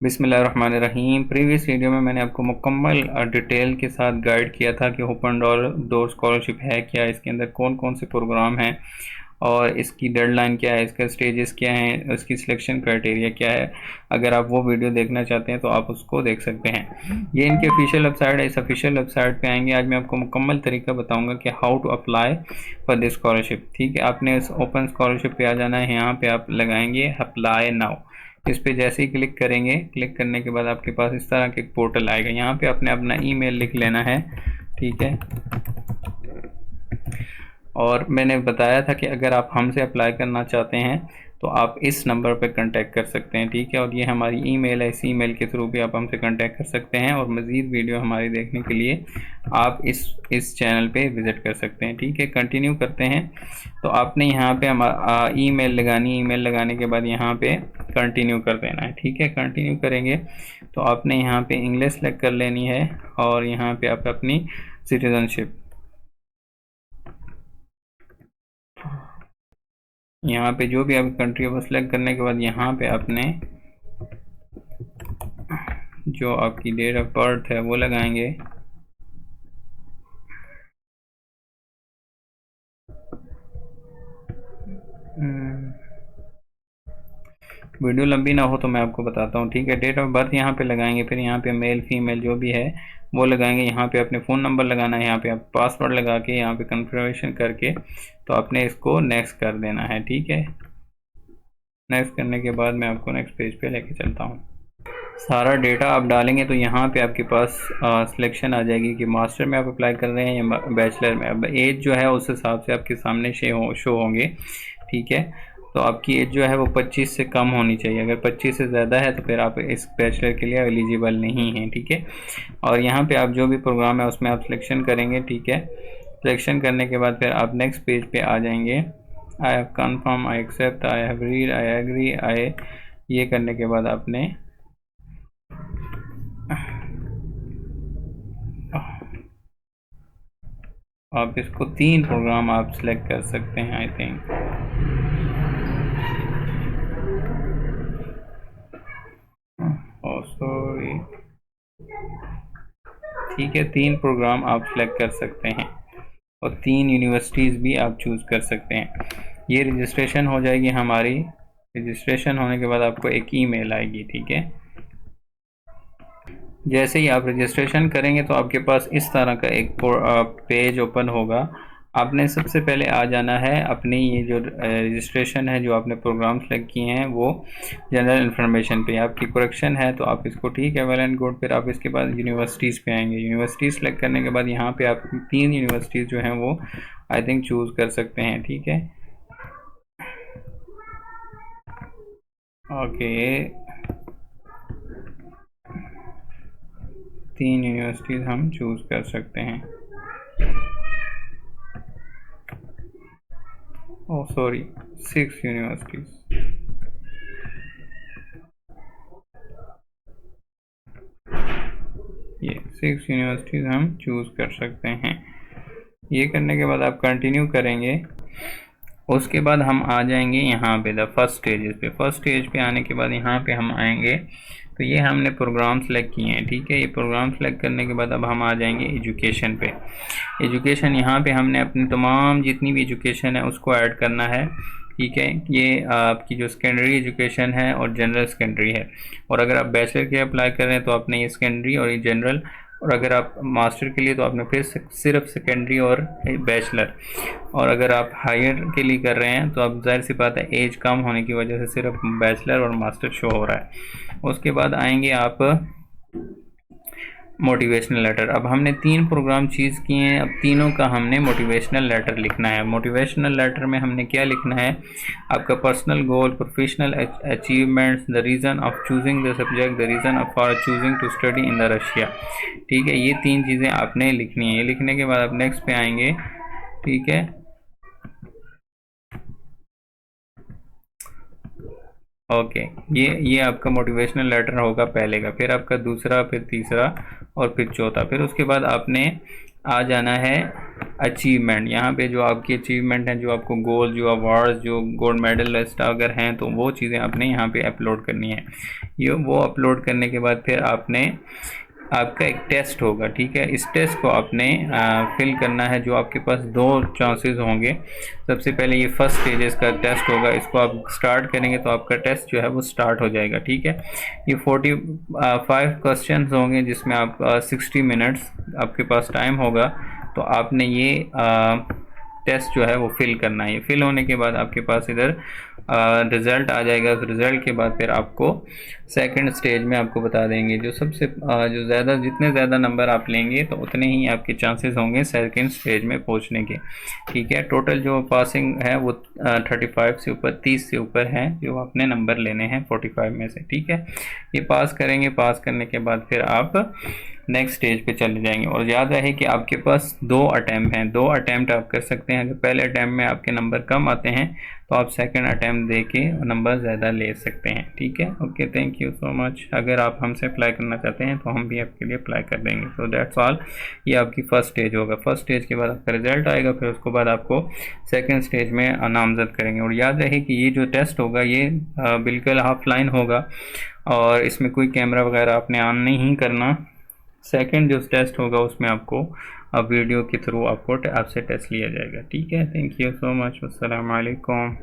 बिस्मिल्लाहिर्रहमानिर्रहीम। Previous video में मैंने आपको मुकम्मल डिटेल के साथ गाइड किया था कि ओपन डोर स्कॉलरशिप है क्या, इसके अंदर कौन कौन से प्रोग्राम हैं और इसकी डेडलाइन क्या है, इसका स्टेजेस क्या हैं, इसकी सिलेक्शन क्राइटेरिया क्या है। अगर आप वो वीडियो देखना चाहते हैं तो आप उसको देख सकते हैं। ये इनकी ऑफिशियल वेबसाइट है। इस ऑफिशियल वेबसाइट पे आएंगे। आज मैं आपको मुकम्मल तरीका बताऊंगा कि how to apply for this scholarship. ठीक है, आपने इस ओपन स्कॉलरशिप पे आ जाना है। यहाँ पे आप लगाएंगे अप्लाई नाउ। इस पे जैसे ही क्लिक करेंगे, क्लिक करने के बाद आपके पास इस तरह के पोर्टल आएगा। यहाँ पे आपने अपना ईमेल लिख लेना है। ठीक है, और मैंने बताया था कि अगर आप हमसे अप्लाई करना चाहते हैं तो आप इस नंबर पर कांटेक्ट कर सकते हैं। ठीक है, और ये हमारी ईमेल है। इस ईमेल के थ्रू भी आप हमसे कांटेक्ट कर सकते हैं और मज़ीद वीडियो हमारी देखने के लिए आप इस चैनल पे विज़िट कर सकते हैं। ठीक है, कंटिन्यू करते हैं। तो आपने यहाँ पे ईमेल लगानी। ईमेल लगाने के बाद यहाँ पे कंटिन्यू कर देना है। ठीक है, कंटिन्यू करेंगे तो आपने यहाँ पे इंग्लिश सेलेक्ट कर लेनी है और यहाँ पे आप अपनी सिटीज़नशिप, यहाँ पे जो भी आप कंट्री है वो सिलेक्ट करने के बाद यहाँ पे आपने जो आपकी डेट ऑफ बर्थ है वो लगाएंगे। वीडियो लंबी ना हो तो मैं आपको बताता हूँ। ठीक है, डेट ऑफ बर्थ यहाँ पे लगाएंगे, फिर यहाँ पे मेल फीमेल जो भी है वो लगाएंगे। यहाँ पे अपने फ़ोन नंबर लगाना है। यहाँ पे आप पासवर्ड लगा के यहाँ पे कंफर्मेशन करके तो आपने इसको नेक्स्ट कर देना है। ठीक है, नेक्स्ट करने के बाद मैं आपको नेक्स्ट पेज पे लेके चलता हूँ। सारा डेटा आप डालेंगे तो यहाँ पे आपके पास सिलेक्शन आ जाएगी कि मास्टर में आप अप्लाई कर रहे हैं या बैचलर में। अब एज जो है उस हिसाब से आपके सामने शो होंगे। ठीक है, तो आपकी एज जो है वो 25 से कम होनी चाहिए। अगर 25 से ज़्यादा है तो फिर आप इस बैचलर के लिए एलिजिबल नहीं हैं। ठीक है, और यहाँ पे आप जो भी प्रोग्राम है उसमें आप सिलेक्शन करेंगे। ठीक है, सिलेक्शन करने के बाद फिर आप नेक्स्ट पेज पे आ जाएंगे। I have confirm, I accept, I have read, I agree, ये करने के बाद आपने आप इसको 3 प्रोग्राम आप सिलेक्ट कर सकते हैं। आई थिंक सॉरी, ठीक है, 3 प्रोग्राम आप सिलेक्ट कर सकते हैं और 3 यूनिवर्सिटीज़ भी आप चूज़ कर सकते हैं। ये रजिस्ट्रेशन हो जाएगी हमारी। रजिस्ट्रेशन होने के बाद आपको एक ईमेल आएगी। ठीक है, जैसे ही आप रजिस्ट्रेशन करेंगे तो आपके पास इस तरह का एक पेज ओपन होगा। आपने सबसे पहले आ जाना है अपनी ये जो रजिस्ट्रेशन है, जो आपने प्रोग्राम सेलेक्ट किए हैं वो जनरल इन्फॉर्मेशन पे। आपकी करेक्शन है तो आप इसको ठीक है, वेल एंड गुड। फिर आप इसके बाद यूनिवर्सिटीज़ पे आएंगे। यूनिवर्सिटी सेलेक्ट करने के बाद यहाँ पे आप 3 यूनिवर्सिटीज़ जो हैं वो आई थिंक चूज़ कर सकते हैं। ठीक है, ओके, 3 यूनिवर्सिटीज़ हम चूज़ कर सकते हैं। Oh sorry, 6 universities. ये 6 यूनिवर्सिटीज़ हम चूज़ कर सकते हैं। ये करने के बाद आप कंटिन्यू करेंगे। उसके बाद हम आ जाएंगे यहाँ पे द फर्स्ट स्टेज पे। फर्स्ट स्टेज पे आने के बाद यहाँ पे हम आएंगे तो ये हमने प्रोग्राम सेलेक्ट किए हैं। ठीक है, ये प्रोग्राम सेलेक्ट करने के बाद अब हम आ जाएंगे एजुकेशन पे। एजुकेशन, यहाँ पे हमने अपनी तमाम जितनी भी एजुकेशन है उसको ऐड करना है। ठीक है, ये आपकी जो सेकेंडरी एजुकेशन है और जनरल सेकेंडरी है। और अगर आप बैचलर के अप्लाई कर रहे हैं तो आपने ये सेकेंडरी और ये जनरल, और अगर आप मास्टर के लिए तो आपने फिर सिर्फ सेकेंडरी और बैचलर। और अगर आप हायर के लिए कर रहे हैं तो अब जाहिर सी बात है एज कम होने की वजह से सिर्फ बैचलर और मास्टर शो हो रहा है। उसके बाद आएंगे आप मोटिवेशनल लेटर। अब हमने 3 प्रोग्राम चीज़ किए हैं, अब तीनों का हमने मोटिवेशनल लेटर लिखना है। मोटिवेशनल लेटर में हमने क्या लिखना है, आपका personal goal, professional achievements, the reason of choosing the subject, the reason of for choosing to study in the Russia. ठीक है, ये 3 चीज़ें आपने लिखनी है। ये लिखने के बाद आप नेक्स्ट पे आएंगे। ठीक है, ओके, ये आपका मोटिवेशनल लेटर होगा पहले का, फिर आपका दूसरा, फिर तीसरा और फिर चौथा। फिर उसके बाद आपने आ जाना है अचीवमेंट। यहाँ पे जो आपकी अचीवमेंट है, जो आपको गोल, जो अवार्ड्स, जो गोल्ड मेडलिस्ट अगर हैं तो वो चीज़ें आपने यहाँ पे अपलोड करनी है। ये वो अपलोड करने के बाद फिर आपका एक टेस्ट होगा, ठीक है। इस टेस्ट को आपने फिल करना है। जो आपके पास दो चांसेस होंगे। सबसे पहले ये फर्स्ट स्टेजेस का टेस्ट होगा, इसको आप स्टार्ट करेंगे तो आपका टेस्ट जो है वो स्टार्ट हो जाएगा, ठीक है। ये 45 क्वेश्चन होंगे जिसमें आप 60 मिनट्स आपके पास टाइम होगा। तो आपने ये टेस्ट जो है वो फिल करना है। फिल होने के बाद आपके पास इधर रिज़ल्ट आ जाएगा। उस रिज़ल्ट के बाद फिर आपको सेकंड स्टेज में आपको बता देंगे। जो जितने ज़्यादा नंबर आप लेंगे तो उतने ही आपके चांसेस होंगे सेकंड स्टेज में पहुंचने के, ठीक है। टोटल जो पासिंग है वो 35 से ऊपर, 30 से ऊपर है जो आपने नंबर लेने हैं 45 में से, ठीक है। ये पास करेंगे। पास करने के बाद फिर आप नेक्स्ट स्टेज पे चले जाएंगे। और याद रहे कि आपके पास 2 अटैम्प्ट हैं, 2 अटैम्प्ट आप कर सकते हैं। अगर पहले अटैम्प्ट में आपके नंबर कम आते हैं तो आप सेकंड अटैम्प्ट दे के नंबर ज़्यादा ले सकते हैं, ठीक है। Okay, thank you so much. अगर आप हमसे अप्लाई करना चाहते हैं तो हम भी आपके लिए अप्लाई कर देंगे। So that's all. ये आपकी फ़र्स्ट स्टेज होगा। फर्स्ट स्टेज के बाद आपका रिजल्ट आएगा, फिर उसके बाद आपको सेकेंड स्टेज में नामजद करेंगे। और याद रहे कि ये जो टेस्ट होगा ये बिल्कुल ऑफलाइन होगा और इसमें कोई कैमरा वगैरह आपने ऑन नहीं करना। सेकंड जो टेस्ट होगा उसमें आपको अब वीडियो के थ्रू आपसे टेस्ट लिया जाएगा, ठीक है। Thank you so much. अस्सलाम वालेकुम।